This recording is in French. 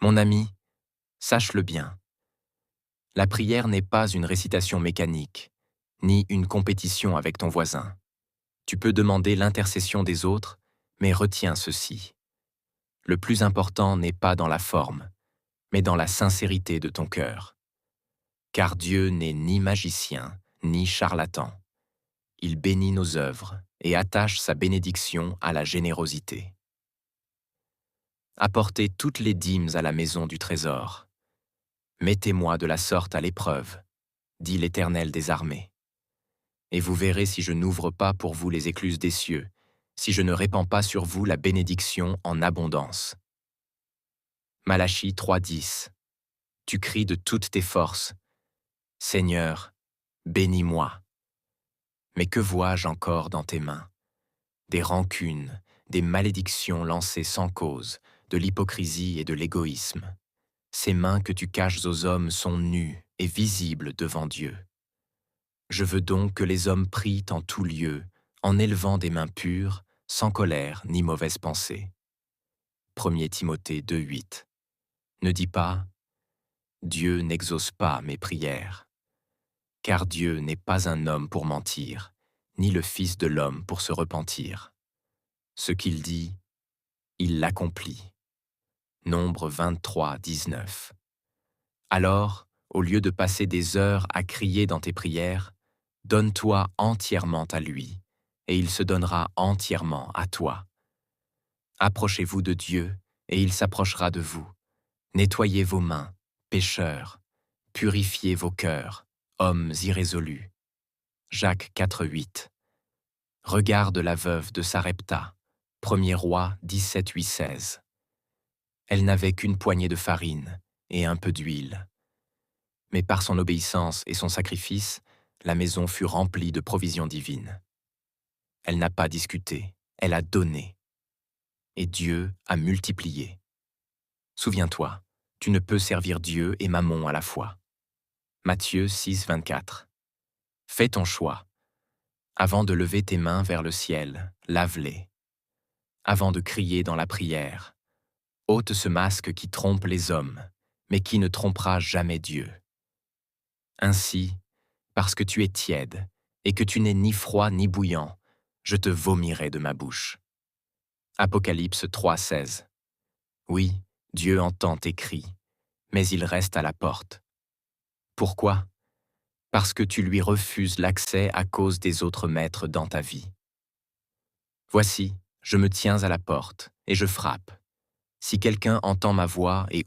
Mon ami, sache-le bien, la prière n'est pas une récitation mécanique, ni une compétition avec ton voisin. Tu peux demander l'intercession des autres, mais retiens ceci. Le plus important n'est pas dans la forme, mais dans la sincérité de ton cœur. Car Dieu n'est ni magicien, ni charlatan. Il bénit nos œuvres et attache sa bénédiction à la générosité. Apportez toutes les dîmes à la maison du trésor. Mettez-moi de la sorte à l'épreuve, dit l'Éternel des armées. Et vous verrez si je n'ouvre pas pour vous les écluses des cieux, si je ne répands pas sur vous la bénédiction en abondance. Malachie 3,10. Tu cries de toutes tes forces. Seigneur, bénis-moi. Mais que vois-je encore dans tes mains? Des rancunes, des malédictions lancées sans cause, de l'hypocrisie et de l'égoïsme. Ces mains que tu caches aux hommes sont nues et visibles devant Dieu. Je veux donc que les hommes prient en tout lieu, en élevant des mains pures, sans colère ni mauvaise pensée. 1 Timothée 2,8. Ne dis pas « Dieu n'exauce pas mes prières », car Dieu n'est pas un homme pour mentir, ni le Fils de l'homme pour se repentir. Ce qu'il dit, il l'accomplit. Nombre 23, 19. Alors, au lieu de passer des heures à crier dans tes prières, donne-toi entièrement à lui, et il se donnera entièrement à toi. Approchez-vous de Dieu, et il s'approchera de vous. Nettoyez vos mains, pécheurs, purifiez vos cœurs, hommes irrésolus. Jacques 4, 8. Regarde la veuve de Sarepta, 1er roi 17, 8, 16. Elle n'avait qu'une poignée de farine et un peu d'huile. Mais par son obéissance et son sacrifice, la maison fut remplie de provisions divines. Elle n'a pas discuté, elle a donné. Et Dieu a multiplié. Souviens-toi, tu ne peux servir Dieu et Mammon à la fois. Matthieu 6, 24. Fais ton choix. Avant de lever tes mains vers le ciel, lave-les. Avant de crier dans la prière, ôte ce masque qui trompe les hommes, mais qui ne trompera jamais Dieu. Ainsi, parce que tu es tiède, et que tu n'es ni froid ni bouillant, je te vomirai de ma bouche. Apocalypse 3, 16. Oui, Dieu entend tes cris, mais il reste à la porte. Pourquoi? Parce que tu lui refuses l'accès à cause des autres maîtres dans ta vie. Voici, je me tiens à la porte, et je frappe. Si quelqu'un entend ma voix et